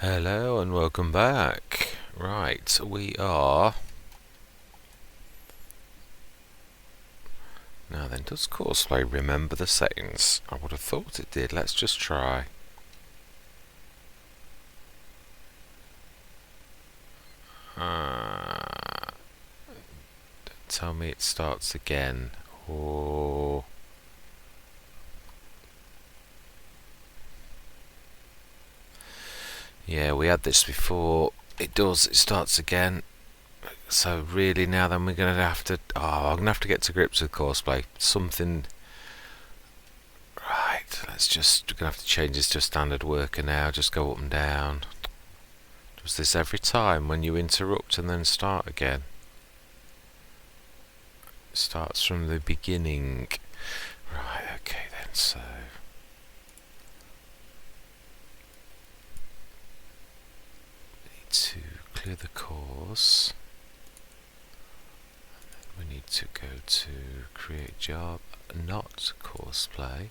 Hello and welcome back. Right, we are... Now then, does Courseplay remember the settings? I would have thought it did. Let's just try. Tell me it starts again. Or... Yeah, we had this before. It does, it starts again. So really now then we're going to have to... I'm going to have to get to grips with Courseplay. Something... Right, we're going to have to change this to a standard worker now. Just go up and down. Does this every time when you interrupt and then start again? It starts from the beginning. Right, okay then, so... to clear the course, we need to go to create job, not Courseplay,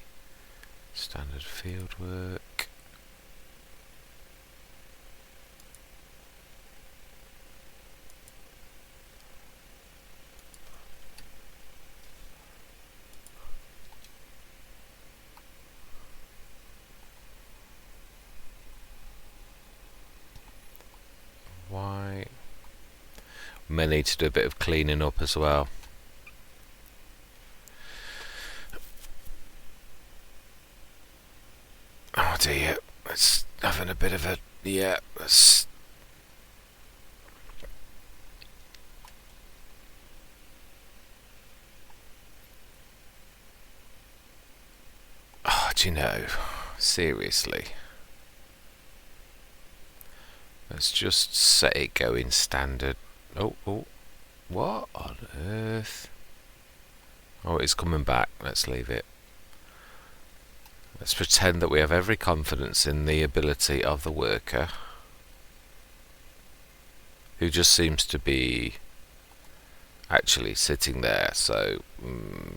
standard field work. Why? We may need to do a bit of cleaning up as well. Oh dear, it's having a bit of a... yeah, it's... Oh, do you know, seriously. Let's just set it going standard. Oh, what on earth? Oh, it's coming back. Let's leave it. Let's pretend that we have every confidence in the ability of the worker, who just seems to be actually sitting there. So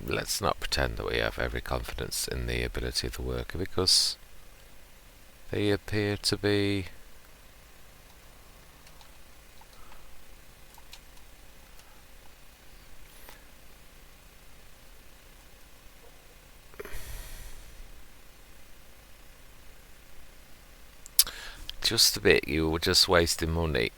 let's not pretend that we have every confidence in the ability of the worker, because they appear to be... just a bit. You were just wasting money.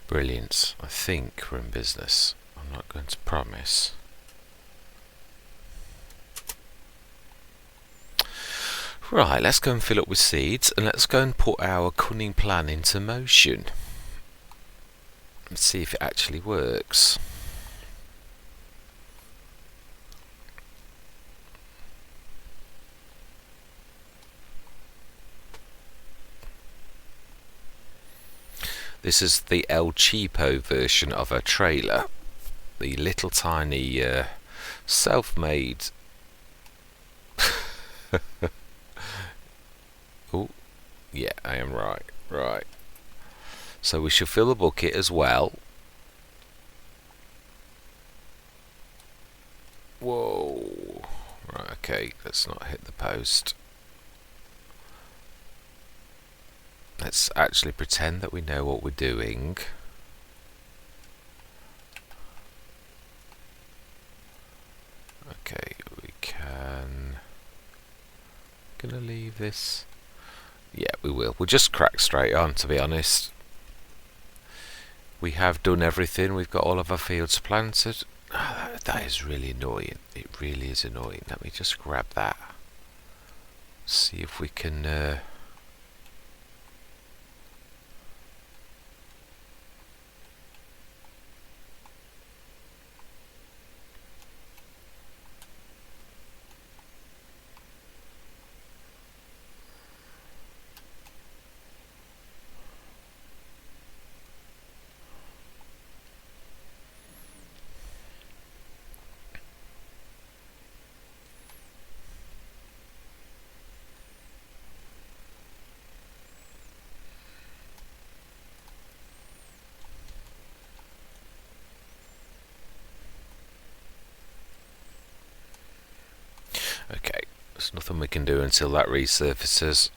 Brilliant. I think we're in business. I'm not going to promise. Right, let's go and fill up with seeds, and let's go and put our cunning plan into motion. Let's see if it actually works. This is the El Cheapo version of a trailer. The little tiny self-made... Oh, yeah, I am right. Right. So we should fill the bucket as well. Whoa. Right, okay, let's not hit the post. Let's actually pretend that we know what we're doing. Okay, we can... Gonna leave this... Yeah, we will. We'll just crack straight on, to be honest. We have done everything. We've got all of our fields planted. Oh, that is really annoying. It really is annoying. Let me just grab that. See if we can... nothing we can do until that resurfaces.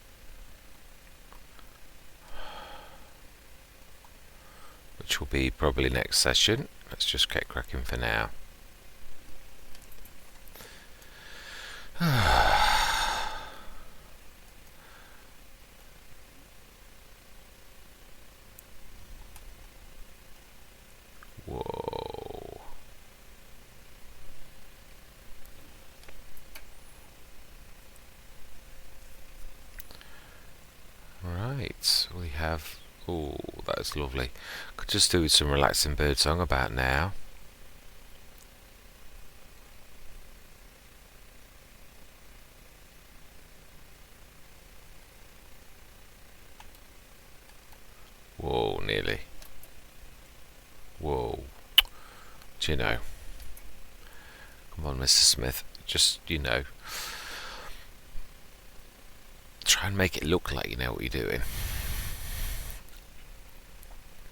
Which will be probably next session. Let's just get cracking for now. Whoa. Right, we have... Oh, that's lovely. Could just do with some relaxing birdsong about now. Whoa, nearly. Whoa. Do you know? Come on, Mr. Smith. Just, you know, try and make it look like you know what you're doing.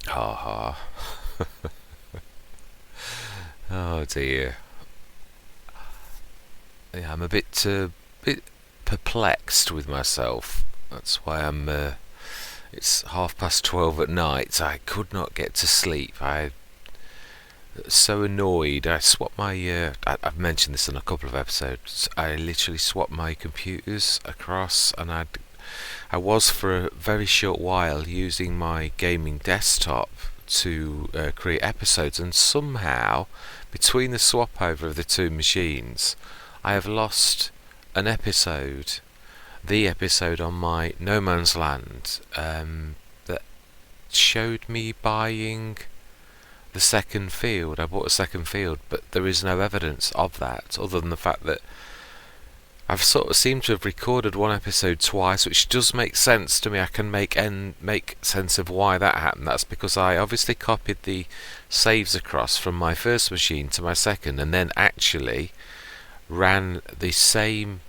Ha ha. Oh dear. Yeah, I'm a bit perplexed with myself. That's why I'm. It's 12:30 at night. I could not get to sleep. I so annoyed. I swapped my. I've mentioned this in a couple of episodes. I literally swapped my computers across, and I was for a very short while using my gaming desktop to create episodes, and somehow between the swap over of the two machines, I have lost an episode. The episode on my No Man's Land that showed me buying the second field. I bought a second field, but there is no evidence of that other than the fact that I've sort of seemed to have recorded one episode twice, which does make sense to me. I can make sense of why that happened. That's because I obviously copied the saves across from my first machine to my second, and then actually ran the same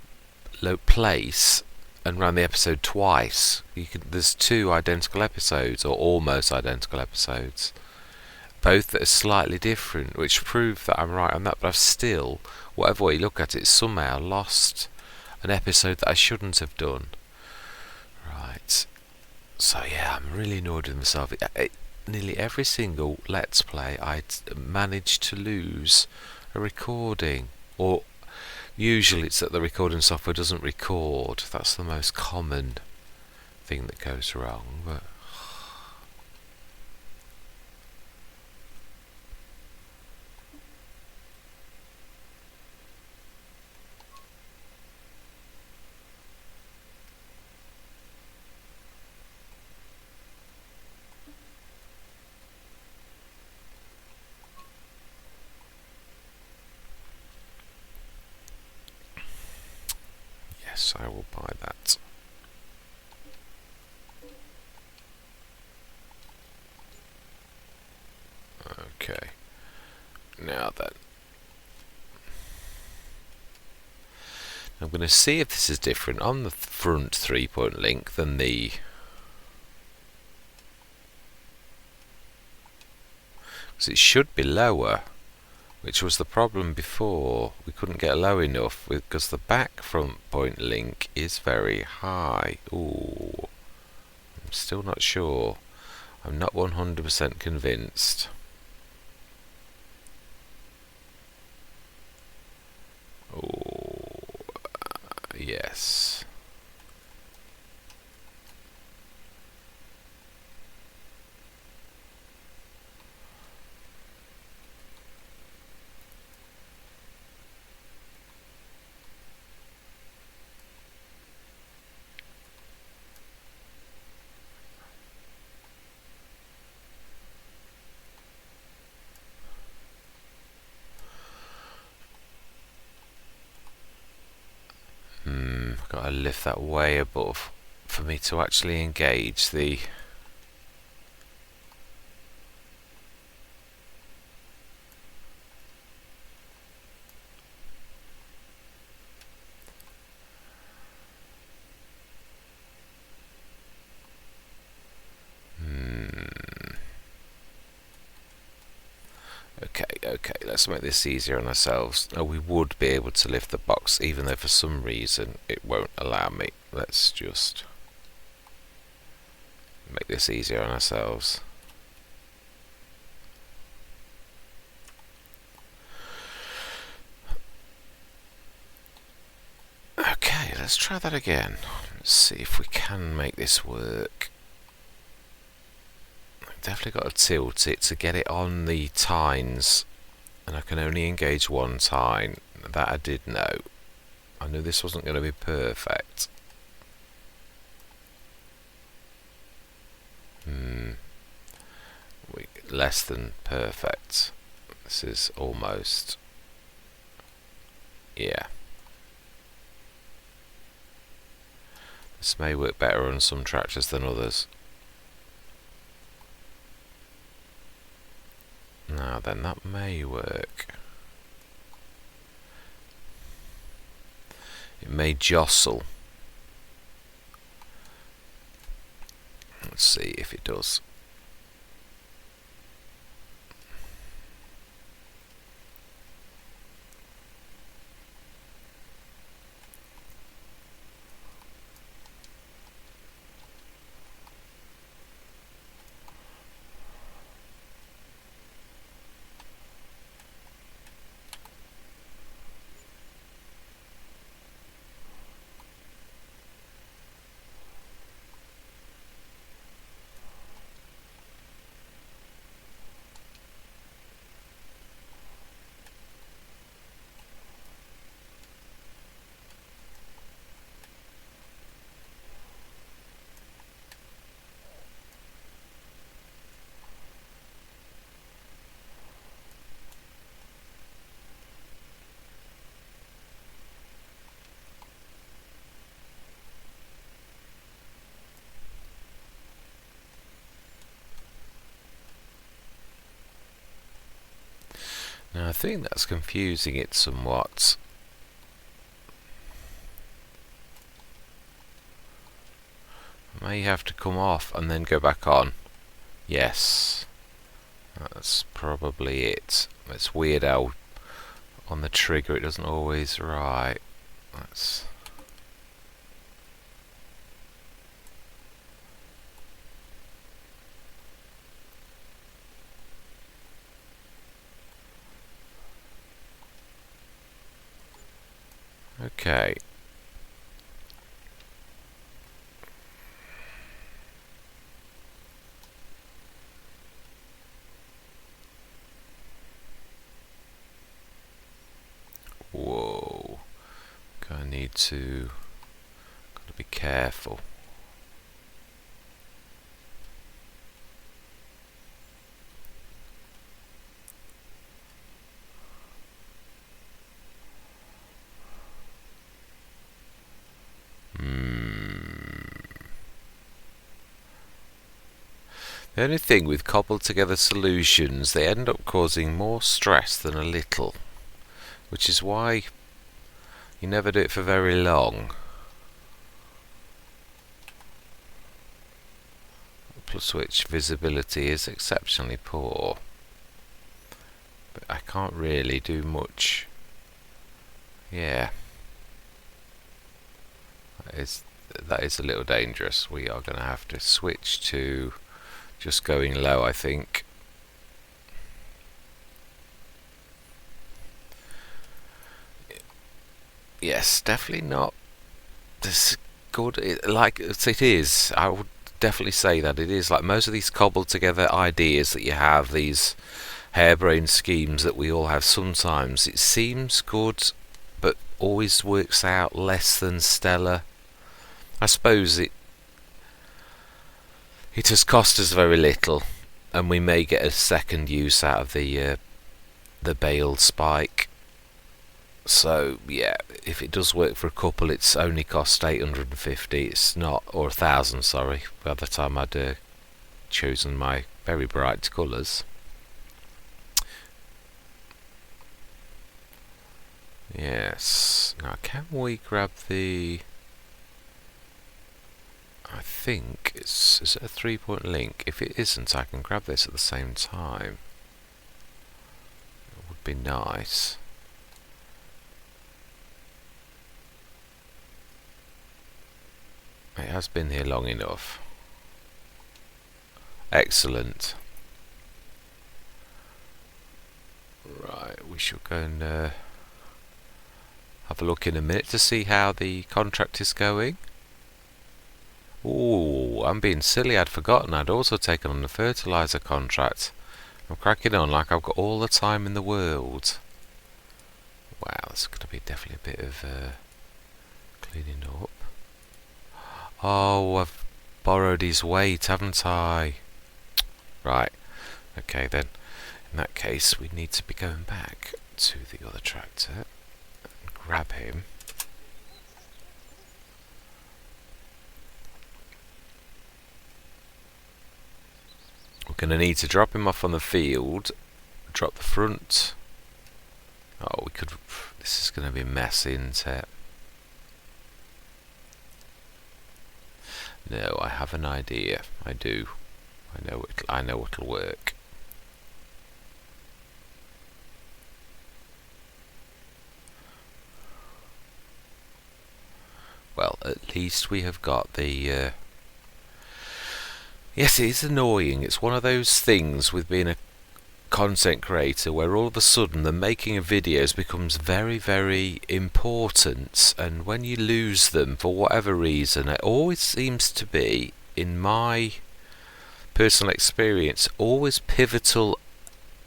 place and ran the episode twice. There's two identical episodes, or almost identical episodes, both that are slightly different, which prove that I'm right on that. But I've still, whatever way you look at it, somehow lost an episode that I shouldn't have done. Right. So yeah, I'm really annoyed with myself. Nearly every single Let's Play I managed to lose a recording, or usually it's that the recording software doesn't record. That's the most common thing that goes wrong. But yes, I will buy that. Okay. Now then, I'm going to see if this is different on the front 3-point link than the... because it should be lower, which was the problem before. We couldn't get low enough because the back front point link is very high. Ooh, I'm still not sure. I'm not 100% convinced. Oh, yes. Got to lift that way above for me to actually engage the... Okay, let's make this easier on ourselves. Oh, we would be able to lift the box, even though for some reason it won't allow me. Let's just make this easier on ourselves. Okay, let's try that again. Let's see if we can make this work. I've definitely got to tilt it to get it on the tines, and I can only engage one tine. That I did know. I knew this wasn't going to be perfect. Less than perfect. This is almost. Yeah. This may work better on some tractors than others. Now then, that may work. It may jostle. Let's see if it does. Now I think that's confusing it somewhat. I may have to come off and then go back on. Yes, that's probably it. It's weird how on the trigger it doesn't always right. That's okay. Whoa. I need to gotta be careful. The only thing with cobbled together solutions, they end up causing more stress than a little, which is why you never do it for very long. Plus which visibility is exceptionally poor. But I can't really do much. Yeah. That is a little dangerous. We are going to have to switch to just going low, I think. Yes, definitely not as good. Like it is. I would definitely say that it is like most of these cobbled together ideas that you have, these harebrained schemes that we all have. Sometimes it seems good, but always works out less than stellar. I suppose it has cost us very little, and we may get a second use out of the baled spike. So yeah, if it does work for a couple, it's only cost 850. It's not, or 1,000. Sorry, by the time I'd chosen my very bright colours. Yes. Now, can we grab the? I think is it a 3-point link? If it isn't, I can grab this at the same time. It be nice. It has been here long enough. Excellent. Right, we shall go and have a look in a minute to see how the contract is going. Ooh, I'm being silly, I'd forgotten I'd also taken on the fertiliser contract. I'm cracking on like I've got all the time in the world. Wow, that's going to be definitely a bit of cleaning up. Oh, I've borrowed his weight, haven't I? Right, okay then. In that case, we need to be going back to the other tractor and grab him. We're going to need to drop him off on the field, drop the front. Oh, we could. This is going to be messy, isn't it? No, I have an idea. I do. I know it'll work. Well, at least we have got the. Yes, it is annoying. It's one of those things with being a content creator where all of a sudden the making of videos becomes very, very important, and when you lose them for whatever reason, it always seems to be, in my personal experience, always pivotal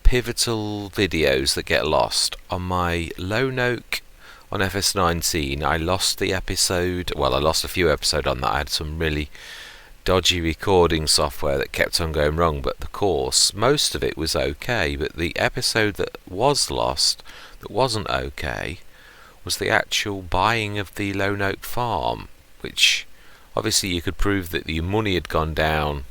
videos that get lost. On my Lone Oak on FS19, I lost the episode. Well, I lost a few episodes on that. I had some really dodgy recording software that kept on going wrong, but the course, most of it was okay, but the episode that was lost, that wasn't okay, was the actual buying of the Lone Oak farm, which obviously you could prove that the money had gone down,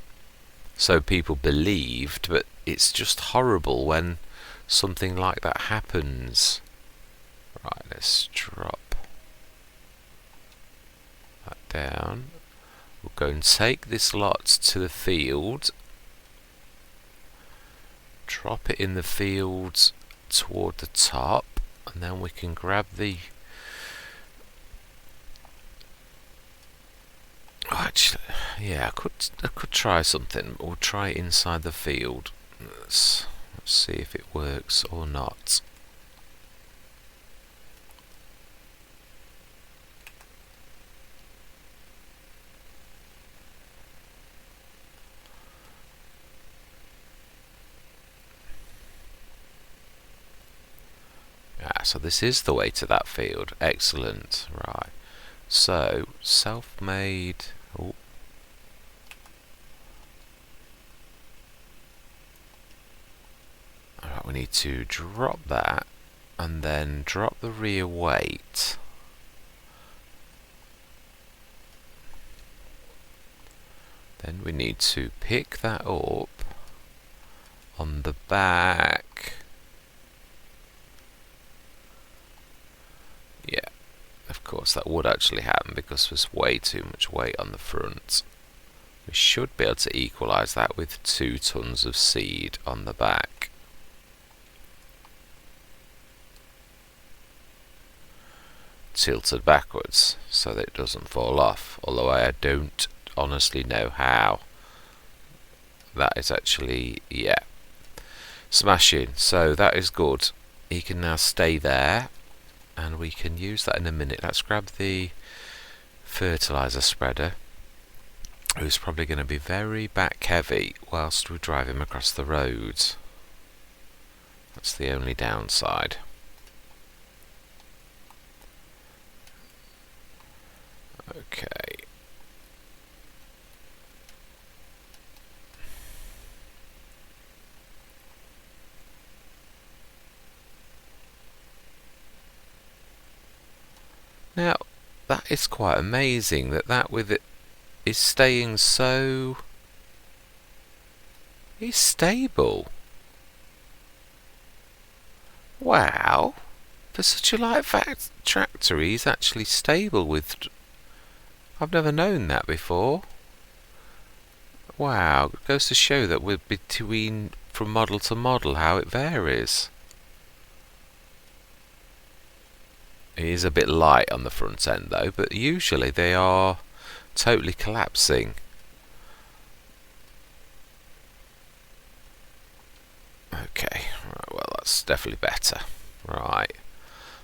so people believed, but it's just horrible when something like that happens. Right, let's drop that down. We'll go and take this lot to the field, drop it in the field toward the top, and then we can grab the... Oh, actually, yeah, I could try something. We'll try it inside the field. Let's see if it works or not. So this is the way to that field. Excellent. Right. So, self-made... Oh. Alright, we need to drop that and then drop the rear weight. Then we need to pick that up on the back. Yeah, of course that would actually happen because there's way too much weight on the front. We should be able to equalise that with 2 tons of seed on the back. Tilted backwards so that it doesn't fall off, although I don't honestly know how. That is actually, yeah, smashing. So that is good. He can now stay there, and we can use that in a minute. Let's grab the fertiliser spreader, who's probably going to be very back heavy whilst we drive him across the road. That's the only downside. Okay. Now, that is quite amazing that with it is staying so... He's stable. Wow. For such a light tractor, he's actually stable with... I've never known that before. Wow. It goes to show that we're between from model to model how it varies. It is a bit light on the front end though, but usually they are totally collapsing. Okay, right, well that's definitely better. Right,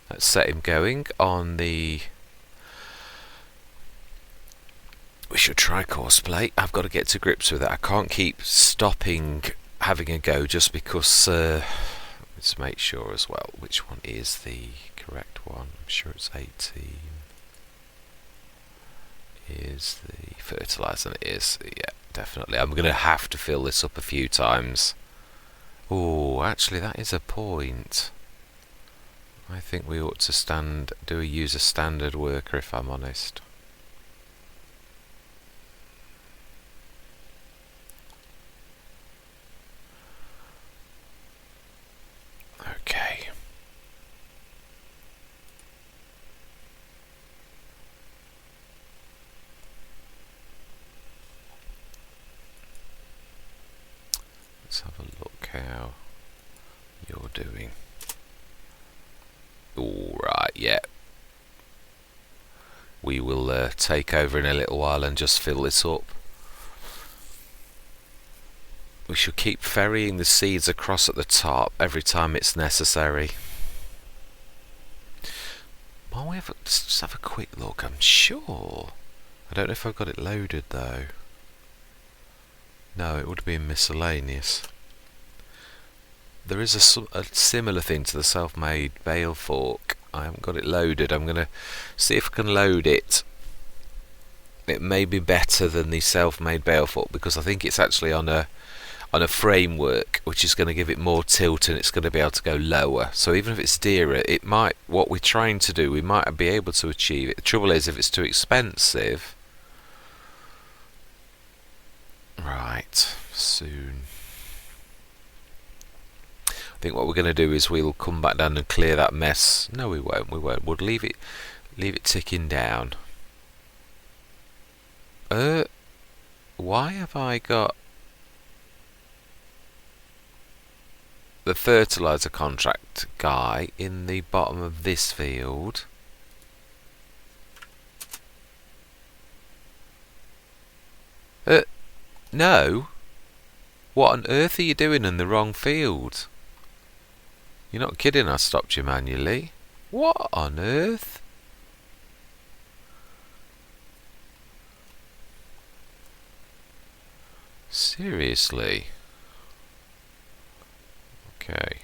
let's set him going on the... We should try course plate. I've got to get to grips with it. I can't keep stopping having a go just because... let's make sure as well which one is the correct one. I'm sure it's 18. Is the fertilizer? It is. Yeah, definitely. I'm going to have to fill this up a few times. Oh, actually that is a point. I think we ought to use a standard worker, if I'm honest. Okay. Let's have a look how you're doing. Alright, yeah. We will take over in a little while and just fill this up. We should keep ferrying the seeds across at the top every time it's necessary. Well, let's just have a quick look. I'm sure. I don't know if I've got it loaded though. No, it would be miscellaneous. There is a similar thing to the self-made bale fork. I haven't got it loaded. I'm going to see if I can load it. It may be better than the self-made bale fork because I think it's actually on a framework which is going to give it more tilt and it's going to be able to go lower. So even if it's dearer, it might, what we're trying to do, we might be able to achieve it. The trouble is if it's too expensive. Right, soon. I think what we're going to do is we'll come back down and clear that mess. No, we won't. We'll leave it ticking down. Why have I got the fertilizer contract guy in the bottom of this field? No. What on earth are you doing in the wrong field? You're not kidding, I stopped you manually. What on earth? Seriously? Okay.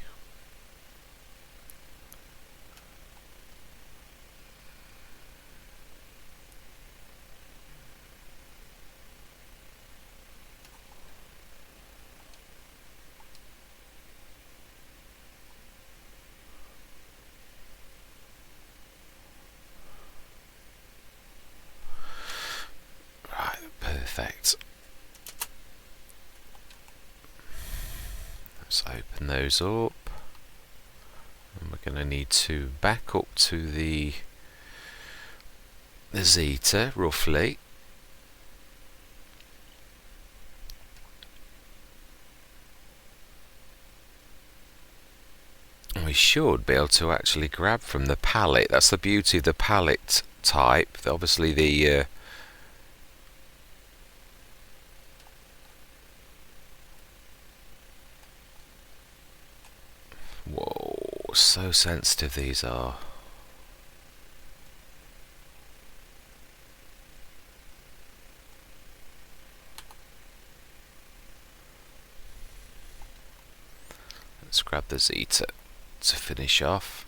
Right, perfect. Let's open those up. And we're going to need to back up to the Zeta, roughly. And we should be able to actually grab from the pallet. That's the beauty of the pallet type. Obviously the whoa, so sensitive these are. Let's grab the Zeta to finish off.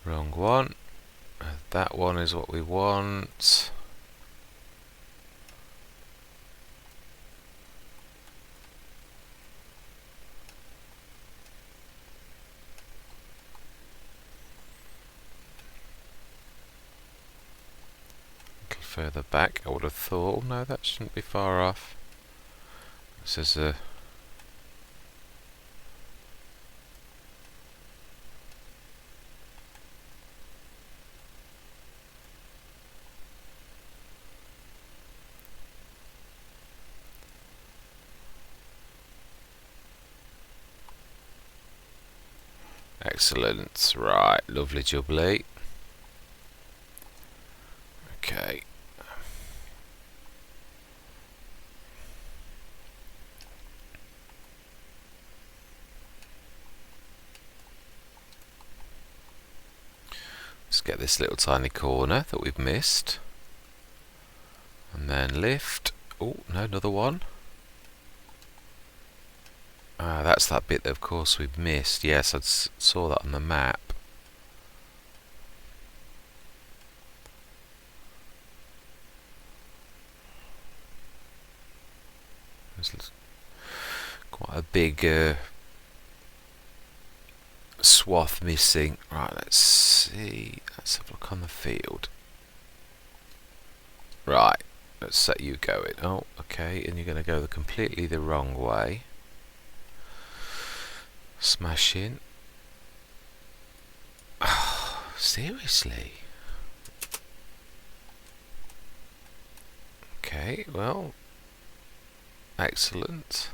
Wrong one. That one is what we want. Further back, I would have thought. Oh, no, that shouldn't be far off. This is a Excellent. Right, lovely jubbly. Okay. Let's get this little tiny corner that we've missed. And then lift. Oh, no, another one. Ah, that's that bit that of course we've missed. Yes, I saw that on the map. There's quite a big swath missing. Right, let's see. Let's have a look on the field. Right, let's set you going. Oh, okay, and you're going to go completely the wrong way. Smash in. Oh, seriously? Okay, well, excellent.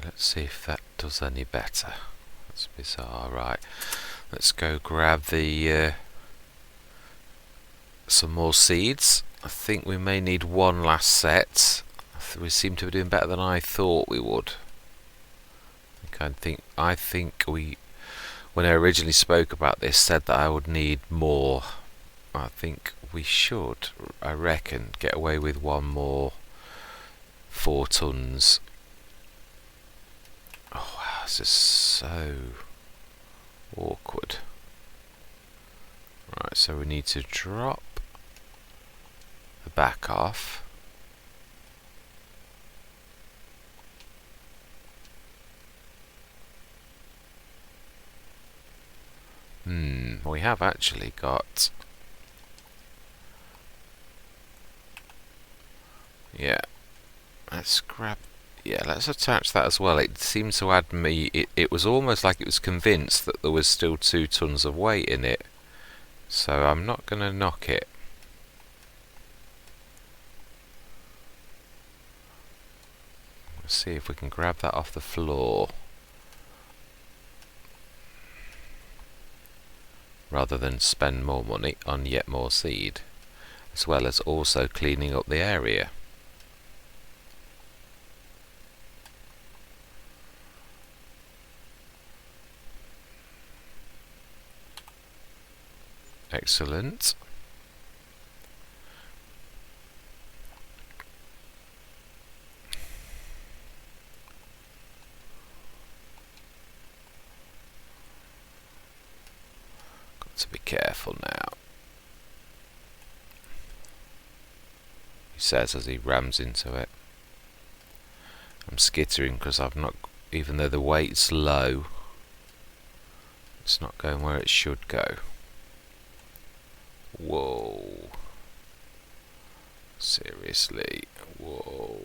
Let's see if that does any better. That's bizarre. Right, let's go grab the some more seeds. I think we may need one last set. We seem to be doing better than I thought we would. I think we, when I originally spoke about this, said that I would need more. I think we should, I reckon, get away with one more 4 tons. Oh wow, this is so awkward. Right, so we need to drop the back off. We have actually got... Yeah, let's grab... Yeah, let's attach that as well. It seemed to add me... It was almost like it was convinced that there was still 2 tons of weight in it. So I'm not going to knock it. Let's see if we can grab that off the floor. Rather than spend more money on yet more seed. As well as also cleaning up the area. Excellent. Got to be careful now. He says as he rams into it. I'm skittering because I've not, even though the weight's low, it's not going where it should go. Whoa. Seriously. Whoa.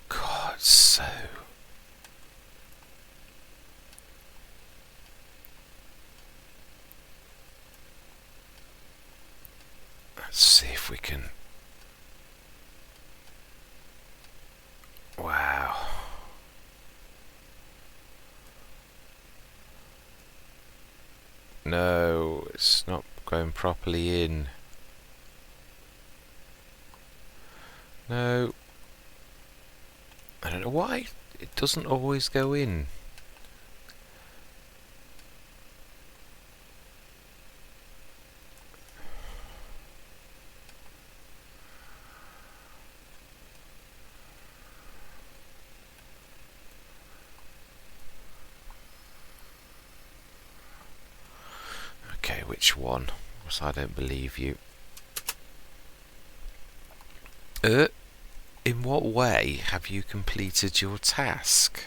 God, so... Let's see if we can... Wow. No, it's not going properly in. No. I don't know why it doesn't always go in. Okay, which one? Because I don't believe you. In what way have you completed your task?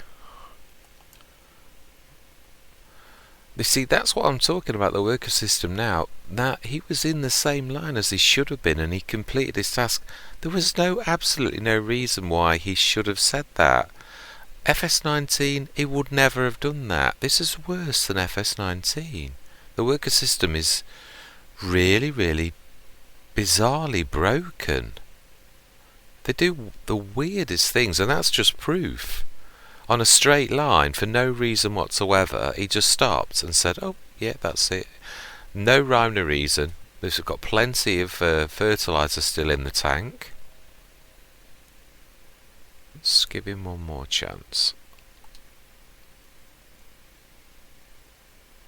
You see, that's what I'm talking about, the worker system now. That he was in the same line as he should have been and he completed his task. There was absolutely no reason why he should have said that. FS19, he would never have done that. This is worse than FS19. The worker system is really, really bizarrely broken. They do the weirdest things, and that's just proof. On a straight line, for no reason whatsoever, he just stopped and said, oh, yeah, that's it. No rhyme, no reason. We've got plenty of fertiliser still in the tank. Let's give him one more chance.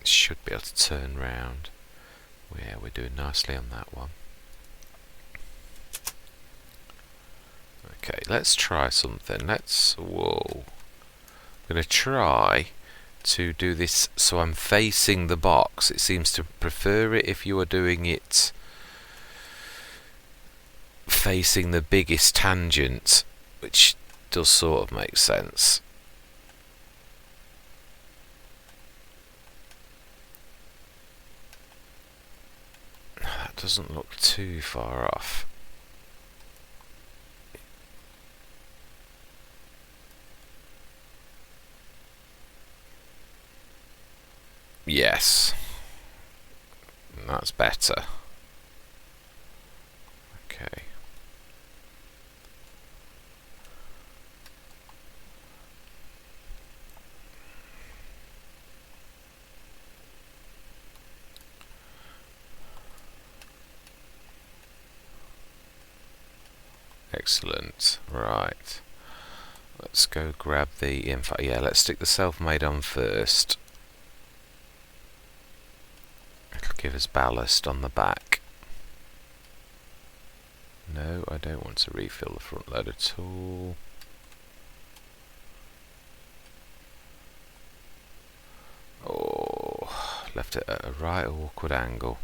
Should be able to turn round. Yeah, we're doing nicely on that one. Okay, let's try something. Whoa. I'm going to try to do this so I'm facing the box. It seems to prefer it if you are doing it facing the biggest tangent, which does sort of make sense. That doesn't look too far off. Yes, that's better. Okay. Excellent. Right. Let's go grab the info. Yeah, let's stick the self-made on first. It'll give us ballast on the back. No, I don't want to refill the front load at all. Oh, left it at a right awkward angle.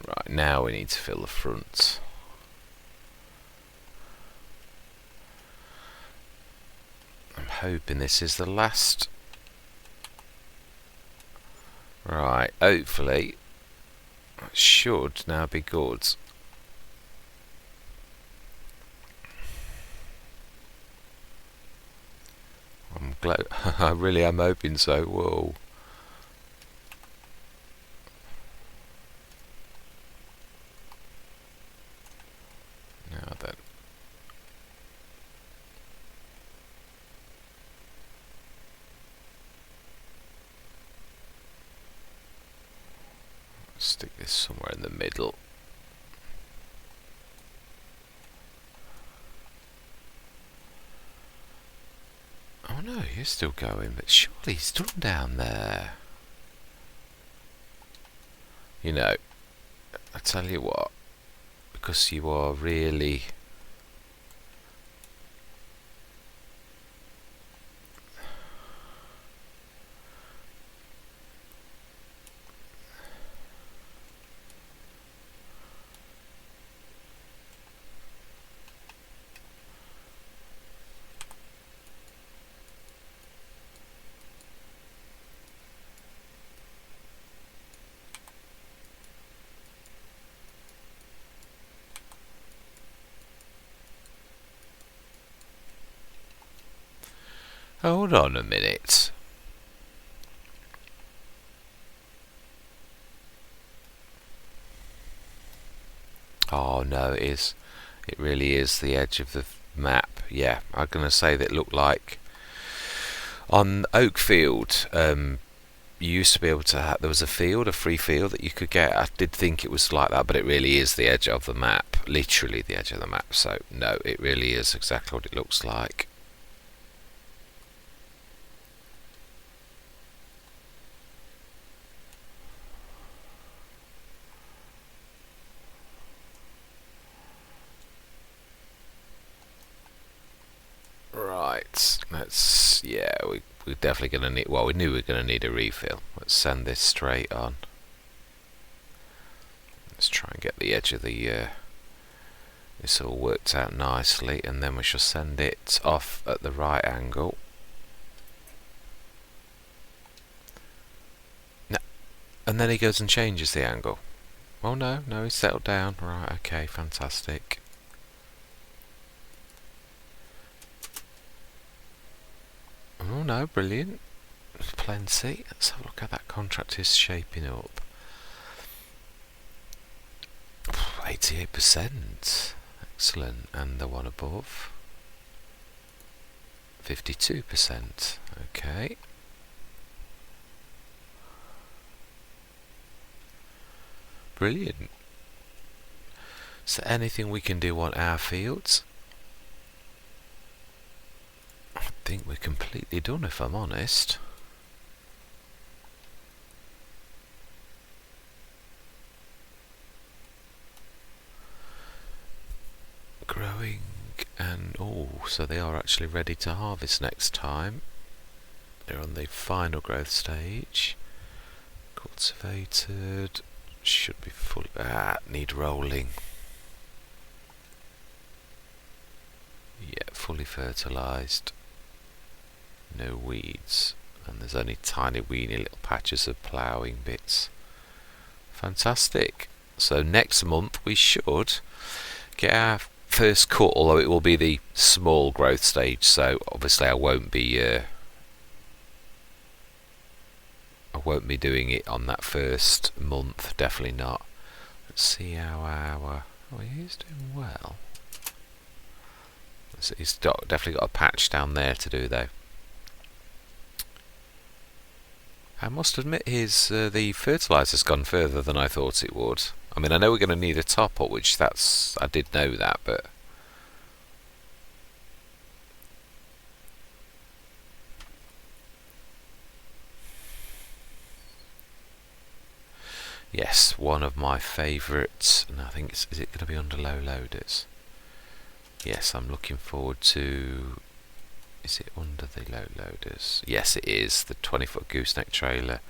Right, now we need to fill the front. I'm hoping this is the last. Right, hopefully it should now be good. I'm glad. I really am hoping so. Whoa. Now then. Stick this somewhere in the middle. Oh no, you're still going, but surely he's done down there. You know, I tell you what, because you are really... Hold on a minute. Oh no, it is. It really is the edge of the map. Yeah, I'm going to say that it looked like on Oakfield. You used to be able to have, there was a free field that you could get. I did think it was like that, but it really is the edge of the map. Literally the edge of the map. So no, it really is exactly what it looks like. Yeah, we're definitely going to need, well, we knew we were going to need a refill. Let's send this straight on. Let's try and get the edge of the, this all worked out nicely, and then we shall send it off at the right angle. No, and then he goes and changes the angle. Oh no, he's settled down. Right, okay, fantastic. Oh no, brilliant. Plenty. Let's have a look how that contract is shaping up. 88%. Excellent. And the one above? 52%. Okay. Brilliant. Is there anything we can do on our fields? I think we're completely done, if I'm honest. Growing, and so they are actually ready to harvest next time. They're on the final growth stage. Cultivated. Should be full. Need rolling. Yeah, fully fertilised. No weeds. And there's only tiny weeny little patches of ploughing bits. Fantastic. So next month we should get our first cut, although it will be the small growth stage, so obviously I won't be doing it on that first month, definitely not. Let's see how our... oh, he's doing well. He's definitely got a patch down there to do though. I must admit the fertiliser's gone further than I thought it would. I mean, I know we're going to need a top up, which I did know that, but yes, one of my favourites, and I think is it going to be under low loaders? Yes, I'm looking forward to... is it under the low loaders? Yes, it is. The 20-foot gooseneck trailer.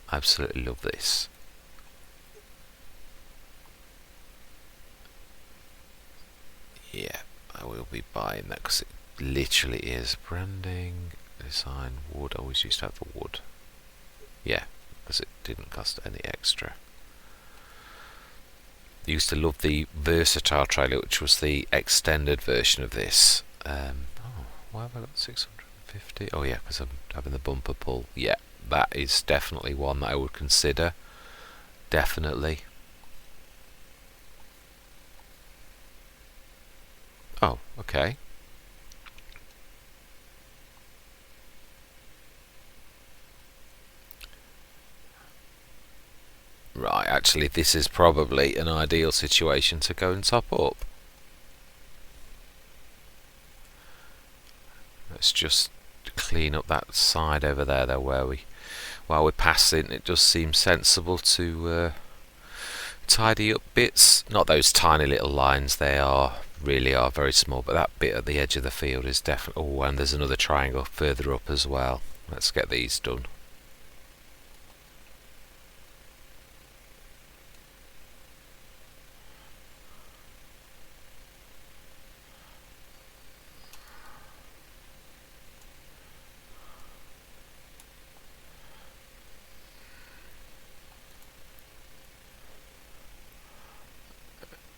I absolutely love this. Yeah, I will be buying that because it literally is. Branding, design, wood. I always used to have the wood. Yeah, because it didn't cost any extra. Used to love the versatile trailer, which was the extended version of this. Why have I got 650? Oh yeah, because I'm having the bumper pull. Yeah, that is definitely one that I would consider. Definitely. Oh, okay. Right, actually this is probably an ideal situation to go and top up. Let's just clean up that side over there though, while we're passing, it does seem sensible to tidy up bits. Not those tiny little lines, they really are very small, but that bit at the edge of the field is definitely... oh, and there's another triangle further up as well. Let's get these done.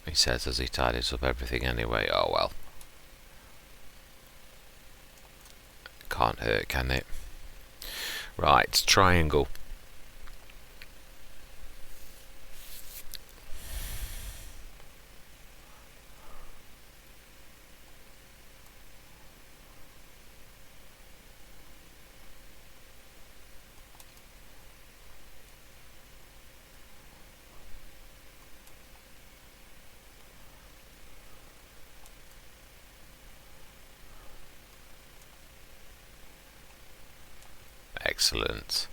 He says as he tidies up everything anyway. Oh well. Can't hurt, can it? Right, triangle. Excellent.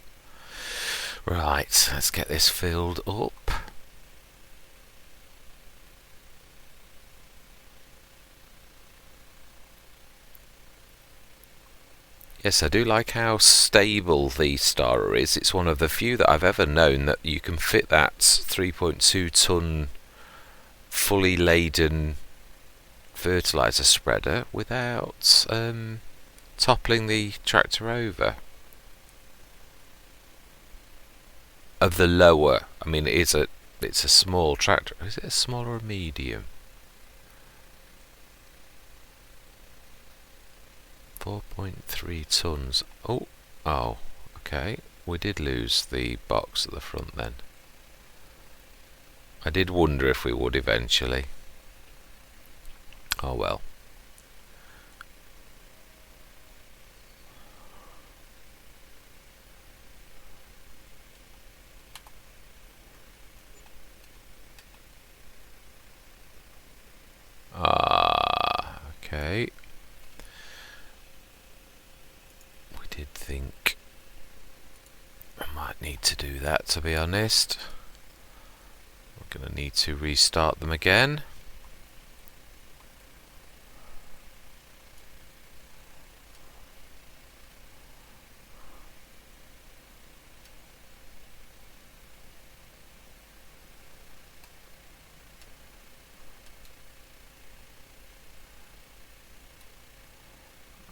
Right, let's get this filled up. Yes, I do like how stable the Stara is. It's one of the few that I've ever known that you can fit that 3.2 ton fully laden fertilizer spreader without toppling the tractor over. Of the lower, I mean, it's a small tractor. Is it a small or a medium? 4.3 tons. Oh, okay. We did lose the box at the front then. I did wonder if we would eventually. Oh well. Okay. We did think I might need to do that, to be honest. We're going to need to restart them again.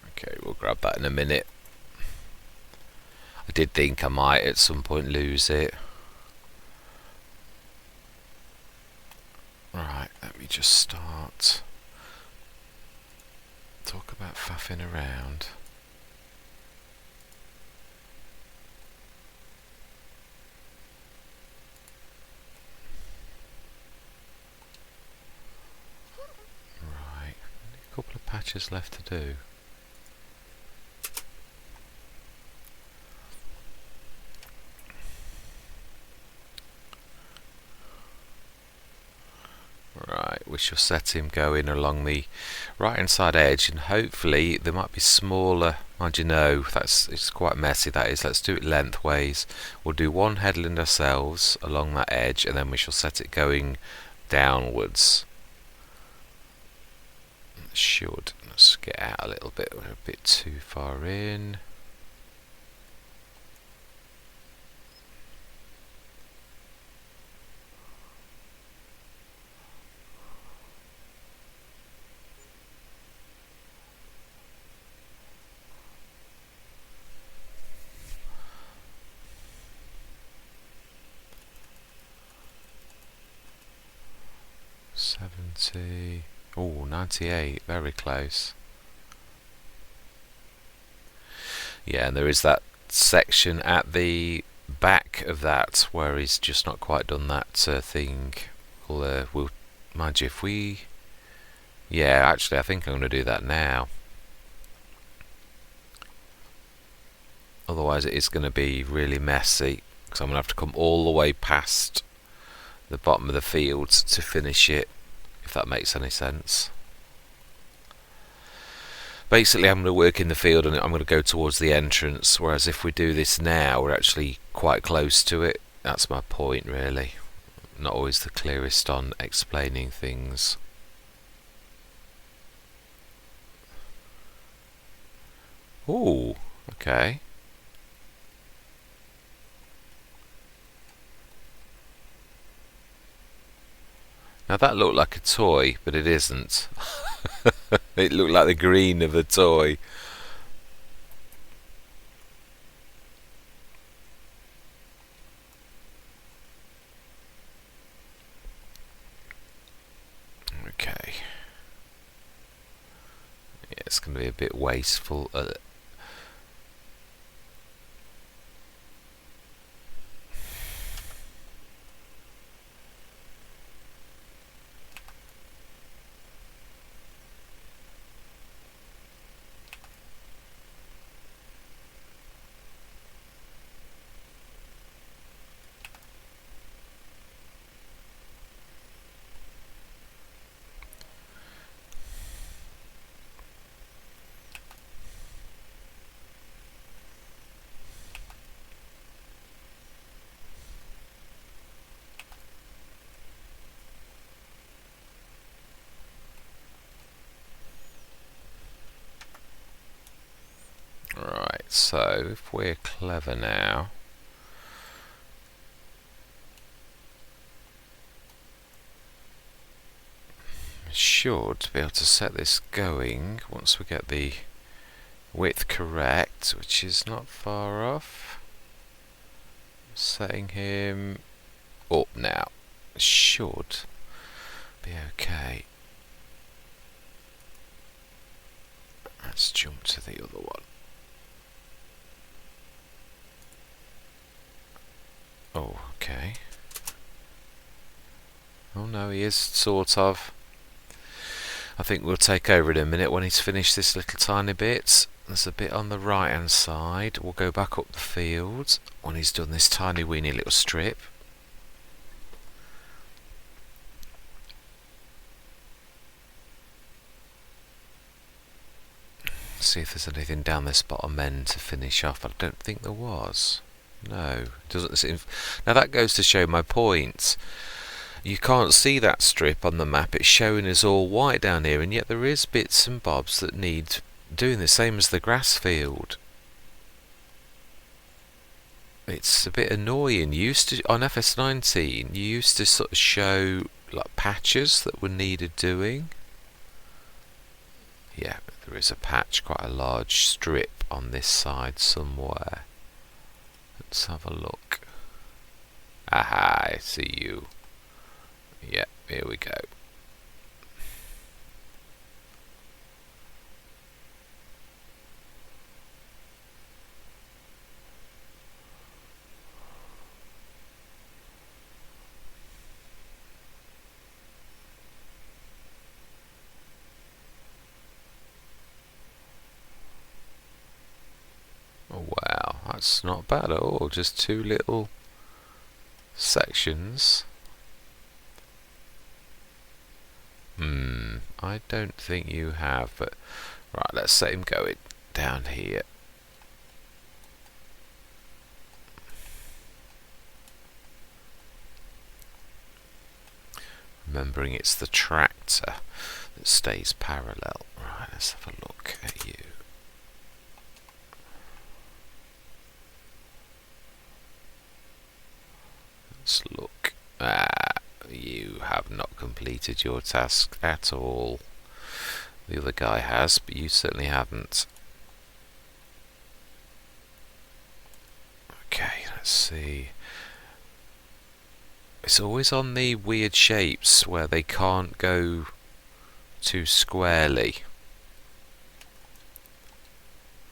Okay, we'll grab that in a minute. I did think I might at some point lose it. Right, let me just start. Talk about faffing around. Right, a couple of patches left to do. Right, we shall set him going along the right hand side edge, and hopefully there might be smaller. Mind you know, it's quite messy, that is. Let's do it lengthways. We'll do one headland ourselves along that edge, and then we shall set it going downwards. Should. Let's get out a little bit. We're a bit too far in. Oh, 98, very close. Yeah, and there is that section at the back of that where he's just not quite done that thing. We'll mind you, if we... Yeah, actually I think I'm going to do that now. Otherwise it is going to be really messy, because I'm going to have to come all the way past the bottom of the field to finish it, if that makes any sense. Basically I'm going to work in the field and I'm going to go towards the entrance, whereas if we do this now we're actually quite close to it. That's my point, really. Not always the clearest on explaining things. Ooh, okay. Now that looked like a toy, but it isn't. It looked like the green of a toy. Okay. Yeah, it's going to be a bit wasteful. So if we're clever now, we should be able to set this going once we get the width correct, which is not far off. Setting him up now. Should be okay. Let's jump to the other one. Oh, okay. Oh no, he is sort of. I think we'll take over in a minute when he's finished this little tiny bit. There's a bit on the right hand side. We'll go back up the field when he's done this tiny weeny little strip. See if there's anything down this bottom end to finish off. I don't think there was. No, doesn't seem. Now that goes to show my point. You can't see that strip on the map. It's showing us all white down here, and yet there is bits and bobs that need doing the same as the grass field. It's a bit annoying. You used to on FS19, you used to sort of show like patches that were needed doing. Yeah, there is a patch, quite a large strip on this side somewhere. Let's have a look. Aha, I see you. Yeah, here we go. Oh, wow, that's not bad at all. Just two little sections. I don't think you have, but right, let's set him going down here. Remembering it's the tractor that stays parallel. Right, let's have a look at you. Let's look. You have not completed your task at all. The other guy has, but you certainly haven't. Okay, let's see. It's always on the weird shapes where they can't go too squarely.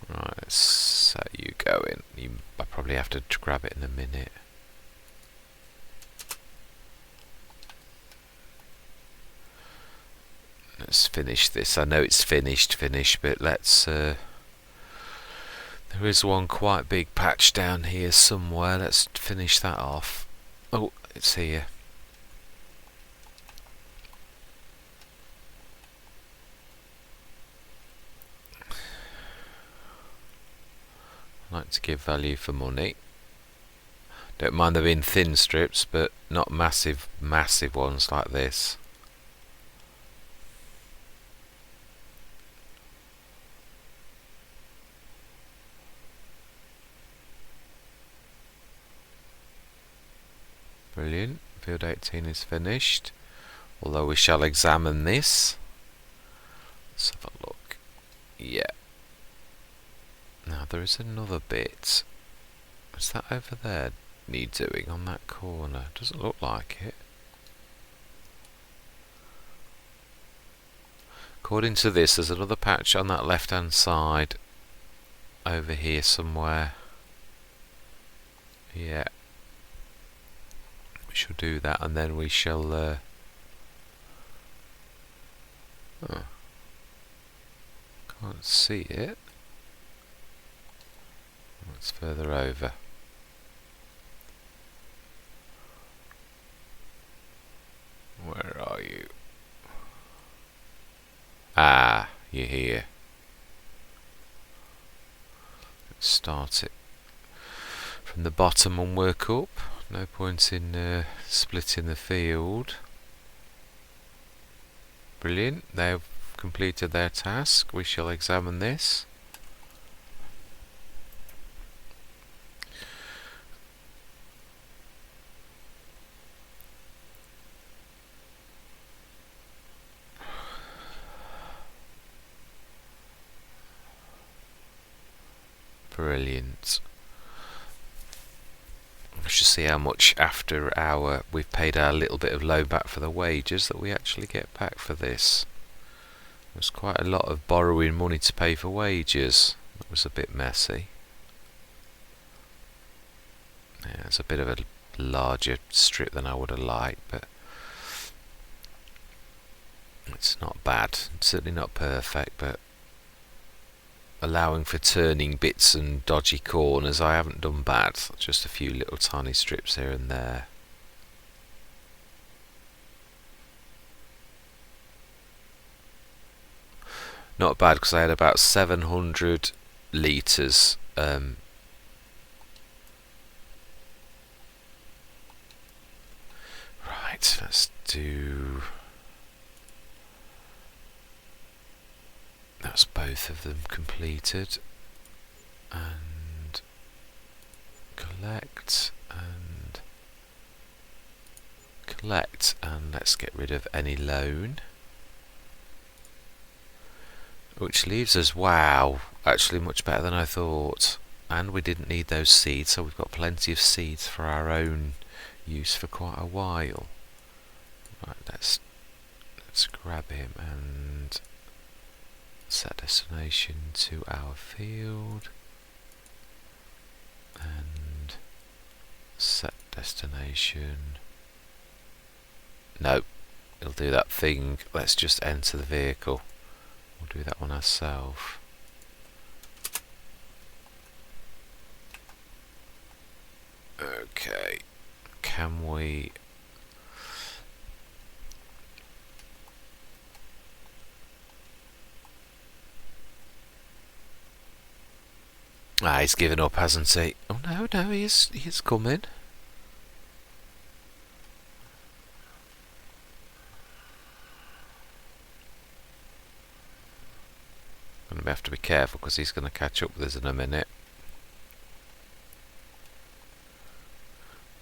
Right, let's set you going. I probably have to grab it in a minute. Let's finish this. I know it's finished, but let's... there is one quite big patch down here somewhere. Let's finish that off. Oh, it's here. I like to give value for money. Don't mind there being thin strips, but not massive ones like this. Brilliant. Field 18 is finished. Although we shall examine this. Let's have a look. Yeah. Now there is another bit. Is that over there need doing on that corner? Doesn't look like it. According to this, there's another patch on that left hand side over here somewhere. Yeah. We shall do that, and then we shall oh. Can't see it. It's further over. Where are you? Ah, you're here. Let's start it from the bottom and work up. No point in splitting the field. Brilliant. They've completed their task. We shall examine this. Brilliant. We should see how much after we've paid our little bit of loan back for the wages that we actually get back for this. There's quite a lot of borrowing money to pay for wages. That was a bit messy. Yeah, it's a bit of a larger strip than I would have liked, but it's not bad. It's certainly not perfect, but allowing for turning bits and dodgy corners, I haven't done bad. Just a few little tiny strips here and there. Not bad, because I had about 700 litres right, let's do... That's both of them completed. And collect and collect, and let's get rid of any loan. Which leaves us, wow, actually much better than I thought. And we didn't need those seeds, so we've got plenty of seeds for our own use for quite a while. Right, let's grab him and set destination to our field. And set destination. No, it'll do that thing. Let's just enter the vehicle. We'll do that one ourselves. Okay, can we... Ah, he's given up, hasn't he? Oh no, he's coming. Gonna have to be careful because he's gonna catch up with us in a minute.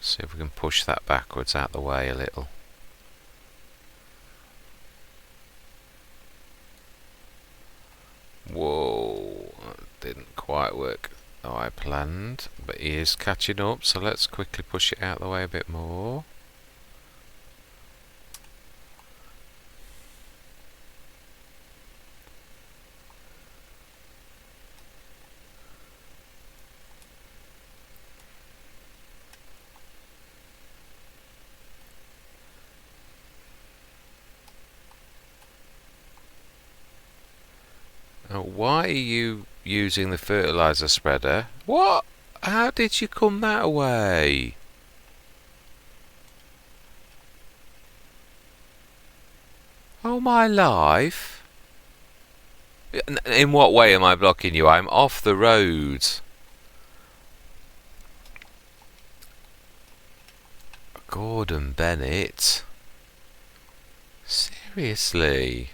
See if we can push that backwards out the way a little. Whoa, that didn't quite work how I planned, but he is catching up, so let's quickly push it out the way a bit more. Why are you using the fertilizer spreader? What? How did you come that way? Oh my life. In what way am I blocking you? I'm off the road. Gordon Bennett. Seriously.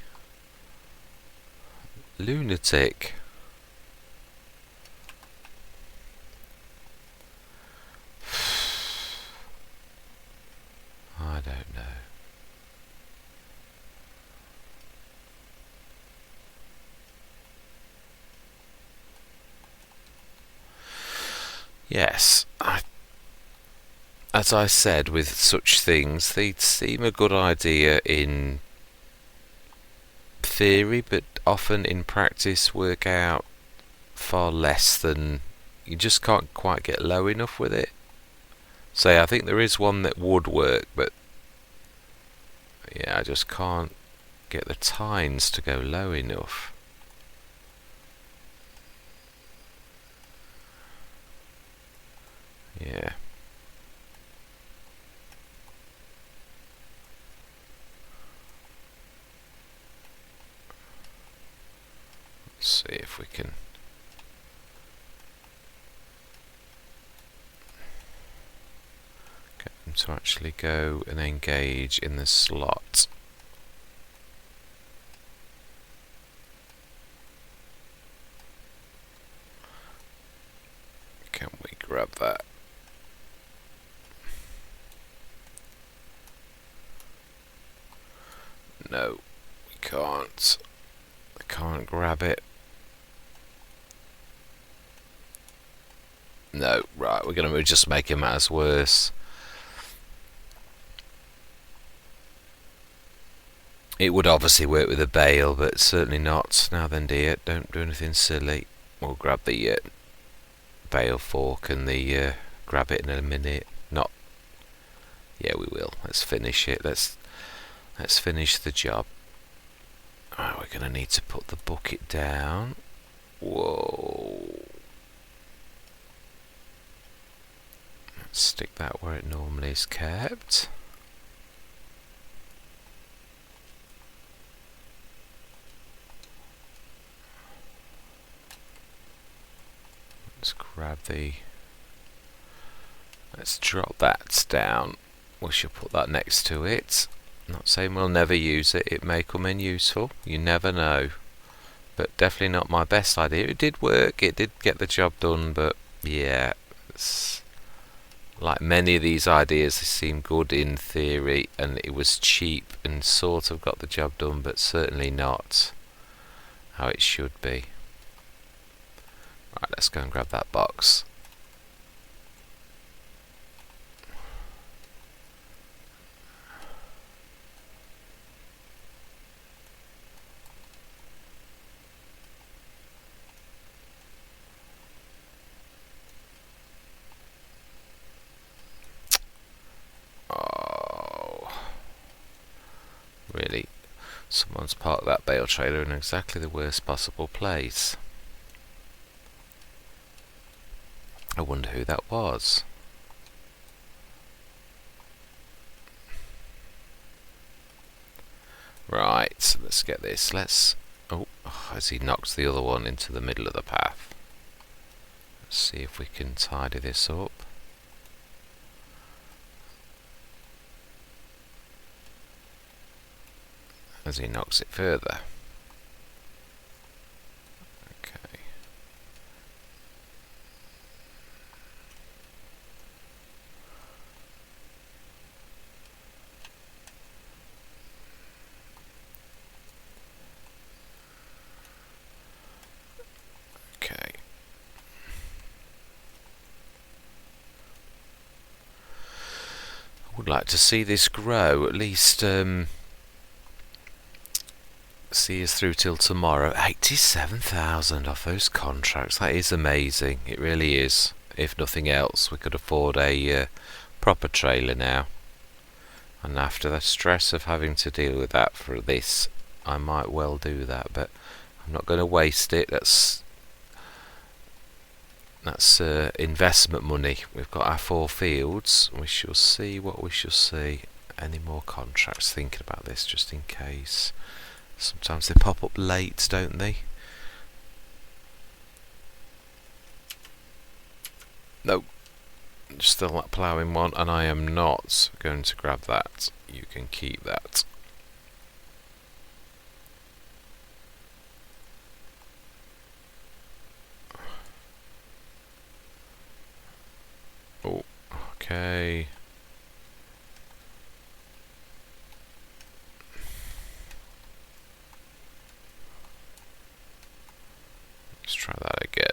Lunatic. I don't know. Yes, as I said, with such things, they seem a good idea in theory, but often in practice work out far less than... You just can't quite get low enough with it. So I think there is one that would work, but yeah, I just can't get the tines to go low enough. Yeah. Let's see if we can... get them to actually go and engage in the slot. Can we grab that? No, we can't. I can't grab it. No, right, we're going to just make matters worse. It would obviously work with a bale, but certainly not. Now then, dear, don't do anything silly. We'll grab the bale fork and the grab it in a minute. Not. Yeah, we will. Let's finish it. Let's finish the job. Right, we're going to need to put the bucket down. Whoa. Let's stick that where it normally is kept. Let's grab the... Let's drop that down. We should put that next to it. Not saying we'll never use it. It may come in useful. You never know. But definitely not my best idea. It did work. It did get the job done. But yeah, it's like many of these ideas, they seem good in theory, and it was cheap and sort of got the job done, but certainly not how it should be. Right, let's go and grab that box. Really, someone's parked that bale trailer in exactly the worst possible place. I wonder who that was. Right, let's get this. Oh, as he knocks the other one into the middle of the path. Let's see if we can tidy this up. As he knocks it further. Okay. Okay. I would like to see this grow, at least see us through till tomorrow. 87,000 off those contracts. That is amazing. It really is. If nothing else, we could afford a proper trailer now. And after the stress of having to deal with that for this, I might well do that. But I'm not going to waste it. That's investment money. We've got our 4 fields. We shall see what we shall see. Any more contracts? Thinking about this just in case. Sometimes they pop up late, don't they? Nope. Still that ploughing one, and I am not going to grab that. You can keep that. Oh, okay. Let's try that again.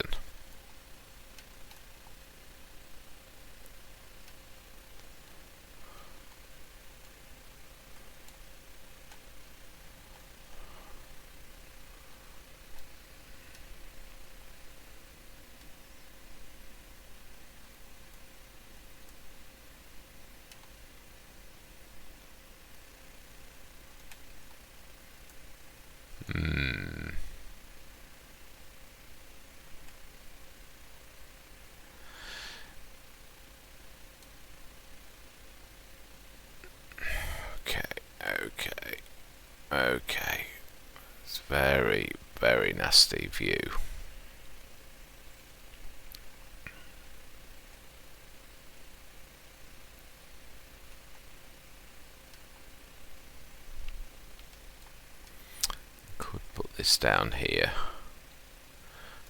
Okay. It's very, very nasty view. Could put this down here.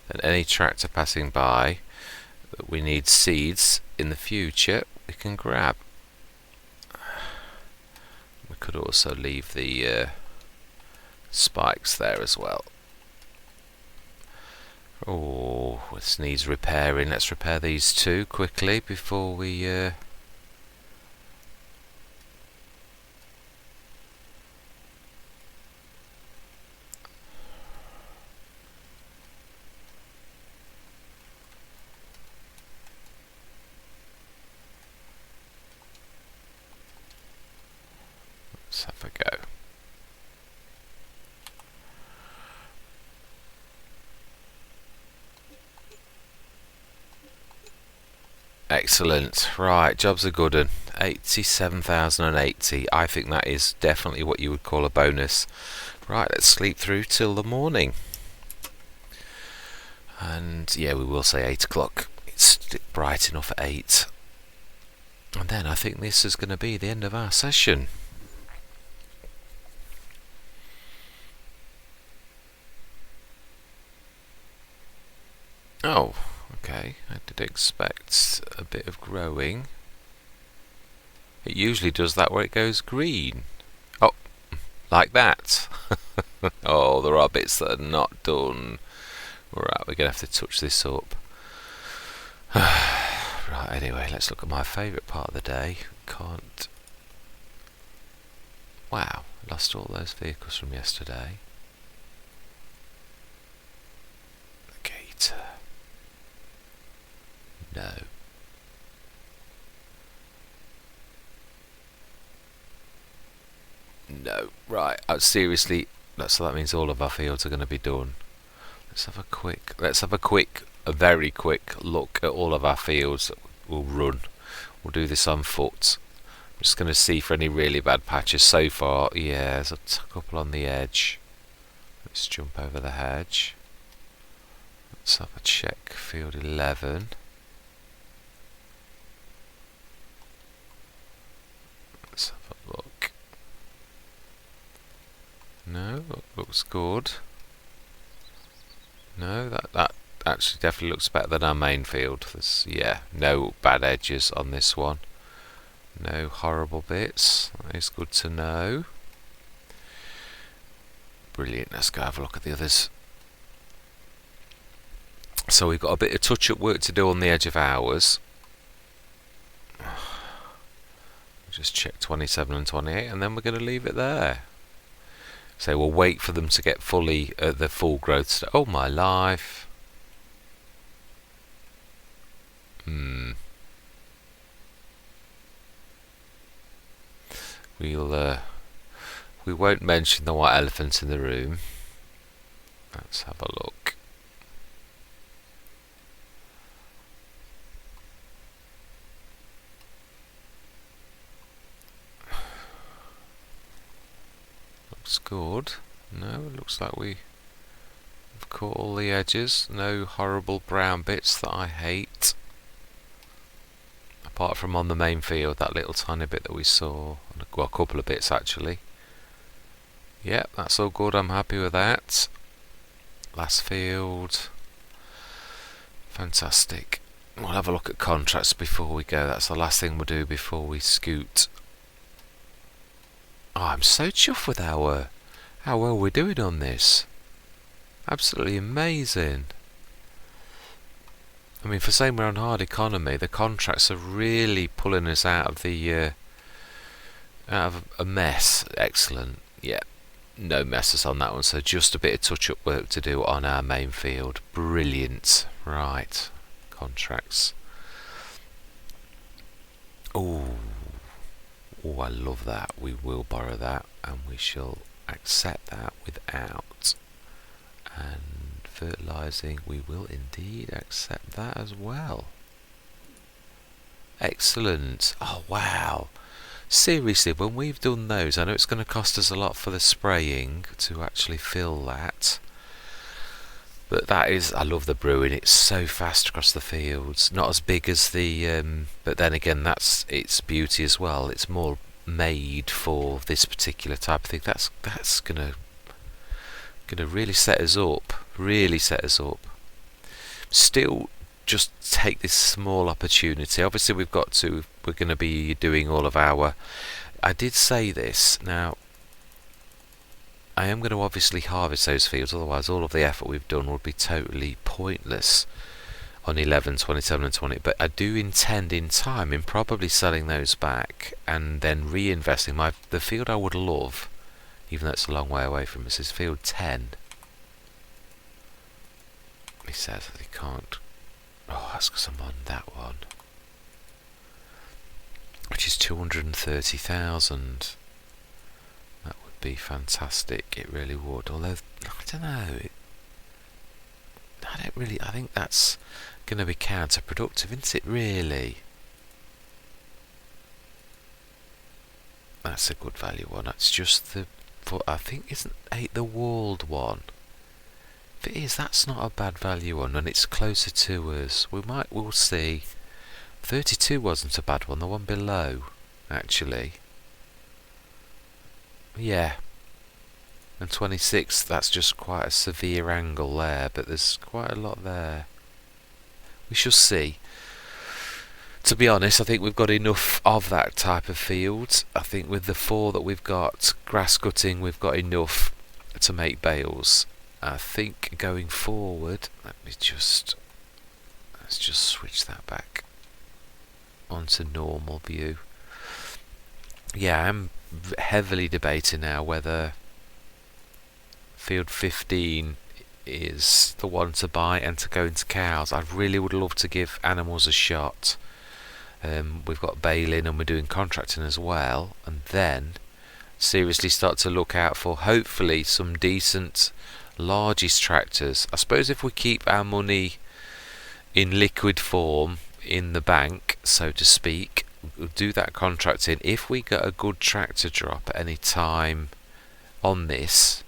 Then any tractor passing by that we need seeds in the future, we can grab. We could also leave the spikes there as well. Oh, Oh, this needs repairing. Let's repair these two quickly before we... Let's have a go. Excellent. Right, job's a good one. 87,080. I think that is definitely what you would call a bonus. Right, let's sleep through till the morning. And yeah, we will say 8 o'clock. It's bright enough at 8. And then I think this is going to be the end of our session. Oh, okay. I did expect a bit of growing. It usually does that where it goes green. Oh, like that. Oh, there are bits that are not done. Right, we're going to have to touch this up. Right, anyway, let's look at my favourite part of the day. Can't... Wow, lost all those vehicles from yesterday. The gator. No. No, right, seriously, so that means all of our fields are going to be done. Let's have a very quick look at all of our fields that we'll run. We'll do this on foot. I'm just going to see for any really bad patches. So far, yeah, there's a couple on the edge. Let's jump over the hedge. Let's have a check field 11. Let's have a look. No, looks good. No, that actually definitely looks better than our main field. There's, yeah, no bad edges on this one. No horrible bits. That is good to know. Brilliant. Let's go have a look at the others. So we've got a bit of touch-up work to do on the edge of ours. Just check 27 and 28, and then we're going to leave it there. So we'll wait for them to get fully the full growth. Oh my life! We won't mention the white elephant in the room. Let's have a look. Looks good. No, it looks like we've caught all the edges. No horrible brown bits that I hate. Apart from on the main field, that little tiny bit that we saw. Well, a couple of bits actually. Yep, that's all good. I'm happy with that. Last field. Fantastic. We'll have a look at contracts before we go. That's the last thing we'll do before we scoot. Oh, I'm so chuffed with how well we're doing on this. Absolutely amazing. I mean, for saying we're on hard economy, the contracts are really pulling us out of a mess. Excellent. Yeah, no messes on that one. So just a bit of touch-up work to do on our main field. Brilliant. Right, contracts. Oh, I love that. We will borrow that, and we shall accept that without. And fertilising, we will indeed accept that as well. Excellent. Oh wow, seriously, when we've done those, I know it's going to cost us a lot for the spraying to actually fill that, but that is, I love the brewing. It's so fast across the fields. Not as big as the but then again, that's its beauty as well. It's more made for this particular type of thing. That's gonna really set us up. Still, just take this small opportunity. Obviously, we're going to be doing all of our... I did say this. Now, I am going to obviously harvest those fields, otherwise all of the effort we've done would be totally pointless on 11, 27 and 20, but I do intend in time in probably selling those back and then reinvesting. The field I would love, even though it's a long way away from us, is field 10. He says that he can't. Oh, that's because I'm on that one, which is 230,000. That would be fantastic. It really would. Although I don't know. I think that's going to be counterproductive, isn't it? Really. That's a good value one. That's just I think isn't 8 the walled one? If it is, that's not a bad value one, and it's closer to us. We'll see. 32 wasn't a bad one. The one below, actually. Yeah. And 26, that's just quite a severe angle there, but there's quite a lot there. We shall see. To be honest, I think we've got enough of that type of field. I think with the 4 that we've got grass cutting, we've got enough to make bales. I think going forward, let's just switch that back onto normal view. Yeah, I'm heavily debating now whether field 15 is the one to buy and to go into cows. I really would love to give animals a shot. We've got baling and we're doing contracting as well, and then seriously start to look out for hopefully some decent largest tractors. I suppose if we keep our money in liquid form in the bank, so to speak, we'll do that contracting. If we get a good tractor drop at any time on this,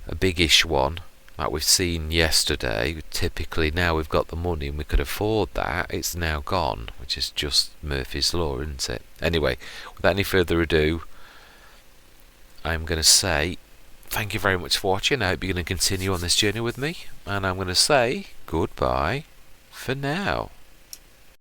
a biggish one like we've seen yesterday, typically now we've got the money and we could afford that, it's now gone, which is just Murphy's Law, isn't it? Anyway, without any further ado, I'm going to say thank you very much for watching. I hope you're going to continue on this journey with me, and I'm going to say goodbye for now.